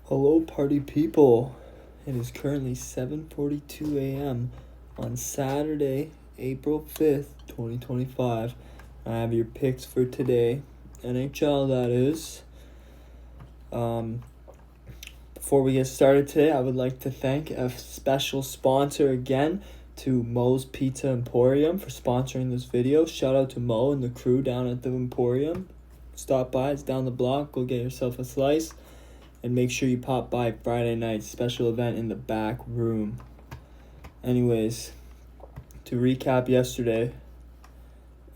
Hello, party people. It is currently 7:42 a.m. on Saturday, April 5th, 2025. I have your picks for today. NHL, that is. Before we get started today, I would like to thank a special sponsor again to Mo's Pizza Emporium for sponsoring this video. Shout out to Mo and the crew down at the Emporium. Stop by, it's down the block. Go get yourself a slice. And make sure you pop by Friday night's special event in the back room. Anyways, to recap yesterday,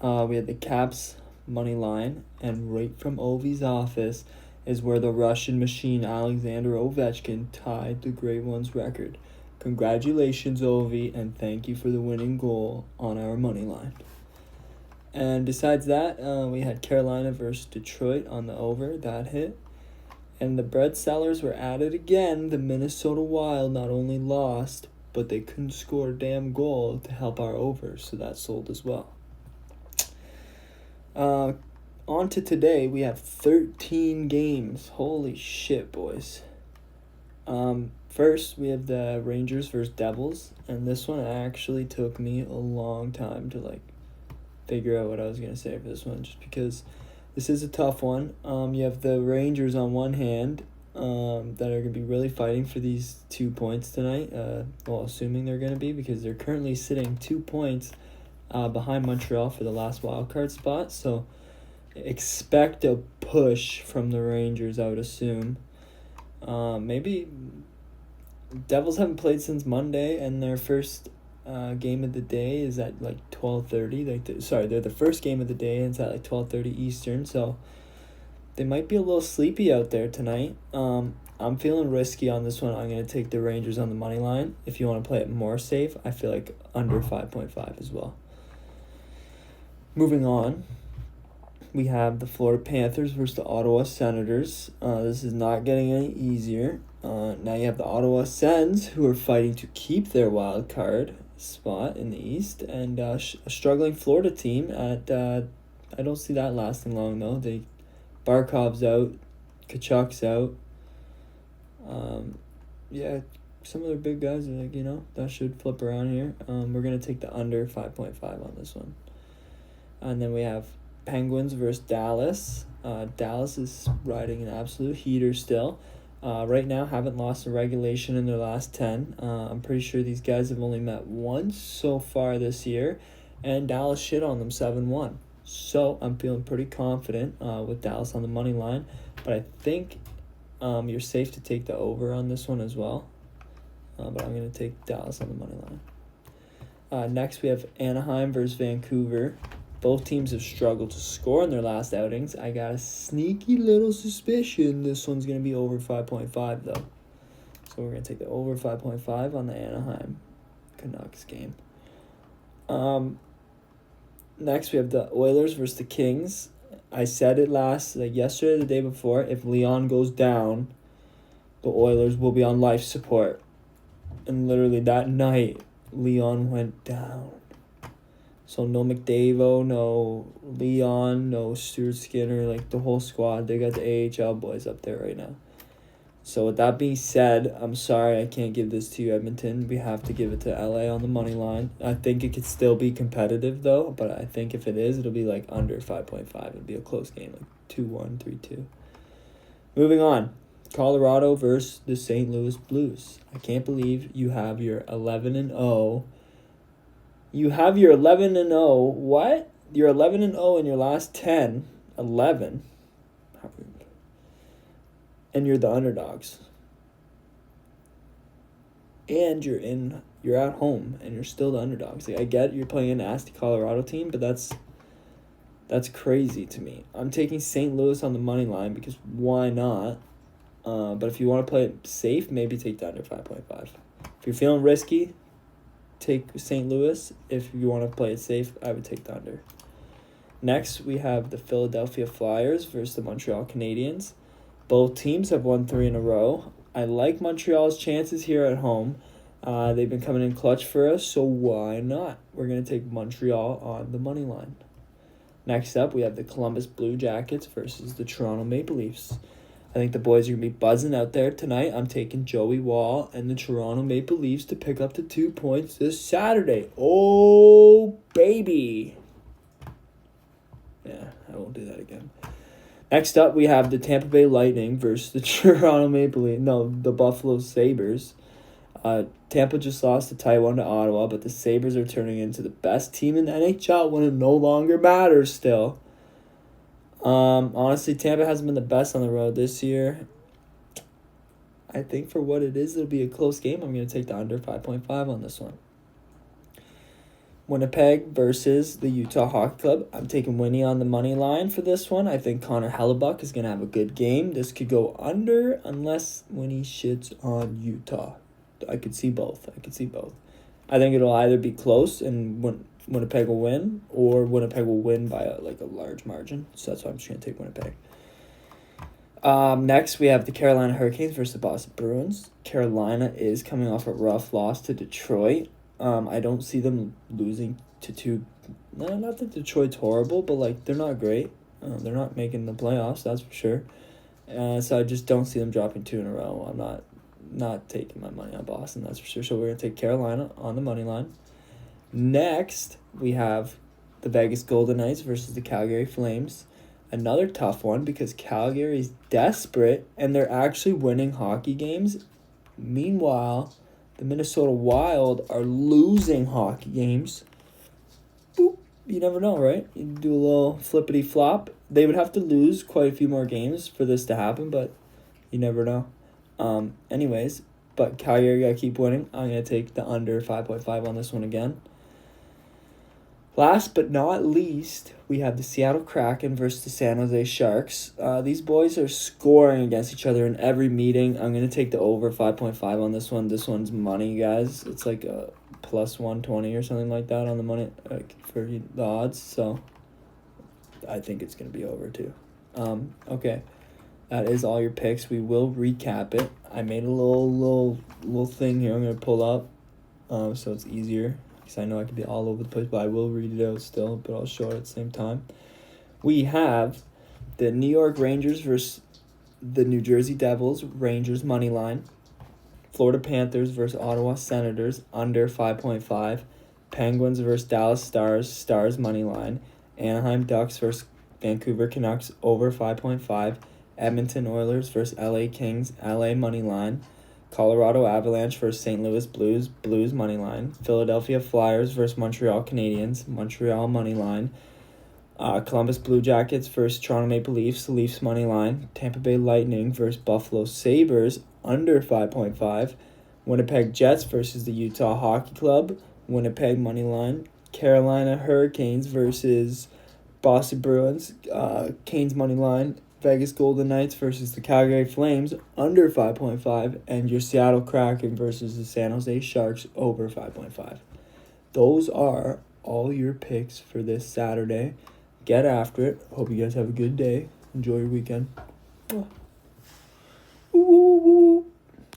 we had the Caps money line, and right from Ovi's office is where the Russian machine Alexander Ovechkin tied the Great Ones record. Congratulations, Ovi, and thank you for the winning goal on our money line. And besides that, we had Carolina versus Detroit on the over. That hit. And the bread sellers were at it again. The Minnesota Wild not only lost, but they couldn't score a damn goal to help our over, so that sold as well. On to today, we have 13 games. Holy shit, boys. First, we have the Rangers versus Devils, and this one actually took me a long time to figure out what I was going to say for this one, just because this is a tough one. You have the Rangers on one hand that are going to be really fighting for these 2 points tonight. Assuming they're going to be, because they're currently sitting 2 points behind Montreal for the last wildcard spot. So expect a push from the Rangers, I would assume. Maybe Devils haven't played since Monday, and their first game of the day is at 12:30. They're the first game of the day, and it's at 12:30 Eastern. So they might be a little sleepy out there tonight. I'm feeling risky on this one. I'm gonna take the Rangers on the money line. If you want to play it more safe, I feel like under 5.5 as well. Moving on, we have the Florida Panthers versus the Ottawa Senators. This is not getting any easier. Now you have the Ottawa Sens, who are fighting to keep their wild card spot in the East, and a struggling Florida team at I don't see that lasting long though. Barkov's out, Kachuk's out. Some of their big guys are that should flip around here. We're gonna take the under 5.5 on this one. And then we have Penguins versus Dallas. Dallas is riding an absolute heater still. Right now, haven't lost a regulation in their last 10. I'm pretty sure these guys have only met once so far this year, and Dallas shit on them 7-1. So I'm feeling pretty confident with Dallas on the money line, but I think you're safe to take the over on this one as well. But I'm going to take Dallas on the money line. Next, we have Anaheim versus Vancouver. Both teams have struggled to score in their last outings. I got a sneaky little suspicion this one's going to be over 5.5, though. So we're going to take the over 5.5 on the Anaheim Canucks game. Next, we have the Oilers versus the Kings. I said it yesterday or the day before. If Leon goes down, the Oilers will be on life support. And literally that night, Leon went down. So no McDavid, no Leon, no Stuart Skinner, the whole squad. They got the AHL boys up there right now. So with that being said, I'm sorry I can't give this to you, Edmonton. We have to give it to LA on the money line. I think it could still be competitive, though. But I think if it is, it'll be under 5.5. It'll be a close game, 2-1, 3-2. Moving on. Colorado versus the St. Louis Blues. I can't believe you have your 11-0. You have your 11-0. What? You're 11-0 in your last 10. 11. And you're the underdogs. And you're at home and you're still the underdogs. I get you're playing a nasty Colorado team, but that's crazy to me. I'm taking St. Louis on the money line because why not? But if you want to play it safe, maybe take the under 5.5. If you're feeling risky, take St. Louis. If you want to play it safe, I would take the under. Next, we have the Philadelphia Flyers versus the Montreal Canadiens. Both teams have won 3 in a row. I like Montreal's chances here at home. They've been coming in clutch for us, so why not? We're going to take Montreal on the money line. Next up, we have the Columbus Blue Jackets versus the Toronto Maple Leafs. think the boys are going to be buzzing out there tonight. I'm taking Joey Wall and the Toronto Maple Leafs to pick up the 2 points this Saturday. Oh, baby. Yeah, I won't do that again. Next up, we have the Tampa Bay Lightning versus the Toronto Maple Leafs. No, the Buffalo Sabres. Tampa just lost a tight one to Ottawa, but the Sabres are turning into the best team in the NHL when it no longer matters still. Honestly, Tampa hasn't been the best on the road this year. I think for what it is, it'll be a close game. I'm going to take the under 5.5 on this one. Winnipeg versus the Utah Hockey Club. I'm taking Winnie on the money line for this one. I think Connor Hellebuck is going to have a good game. This could go under unless Winnie shits on Utah. I could see both. I think it'll either be close and Winnipeg will win, or Winnipeg will win by a large margin. So that's why I'm just going to take Winnipeg. Next, we have the Carolina Hurricanes versus the Boston Bruins. Carolina is coming off a rough loss to Detroit. I don't see them losing to two. No, not that Detroit's horrible, but they're not great. They're not making the playoffs, that's for sure. So I just don't see them dropping 2 in a row. I'm not taking my money on Boston, that's for sure. So we're gonna take Carolina on the money line. Next, we have the Vegas Golden Knights versus the Calgary Flames. Another tough one because Calgary is desperate and they're actually winning hockey games. Meanwhile, the Minnesota Wild are losing hockey games. Boop. You never know, right? You do a little flippity-flop. They would have to lose quite a few more games for this to happen, but you never know. Anyways, but Calgary got to keep winning. I'm going to take the under 5.5 on this one again. Last but not least, we have the Seattle Kraken versus the San Jose Sharks. These boys are scoring against each other in every meeting. I'm going to take the over 5.5 on this one. This one's money, guys. It's like a plus 120 or something like that on the money for the odds. So I think it's going to be over too. Okay, that is all your picks. We will recap it. I made a little thing here I'm going to pull up so it's easier. Because I know I could be all over the place, but I will read it out still, but I'll show it at the same time. We have the New York Rangers versus the New Jersey Devils, Rangers money line. Florida Panthers versus Ottawa Senators, under 5.5. Penguins versus Dallas Stars, Stars money line. Anaheim Ducks versus Vancouver Canucks, over 5.5. Edmonton Oilers versus LA Kings, LA money line. Colorado Avalanche versus St. Louis Blues, Blues money line. Philadelphia Flyers versus Montreal Canadiens, Montreal money line. Columbus Blue Jackets versus Toronto Maple Leafs, Leafs money line. Tampa Bay Lightning versus Buffalo Sabres, under 5.5. Winnipeg Jets versus the Utah Hockey Club, Winnipeg money line. Carolina Hurricanes versus Boston Bruins, Canes money line. Vegas Golden Knights versus the Calgary Flames, under 5.5, and your Seattle Kraken versus the San Jose Sharks, over 5.5. Those are all your picks for this Saturday. Get after it. Hope you guys have a good day. Enjoy your weekend.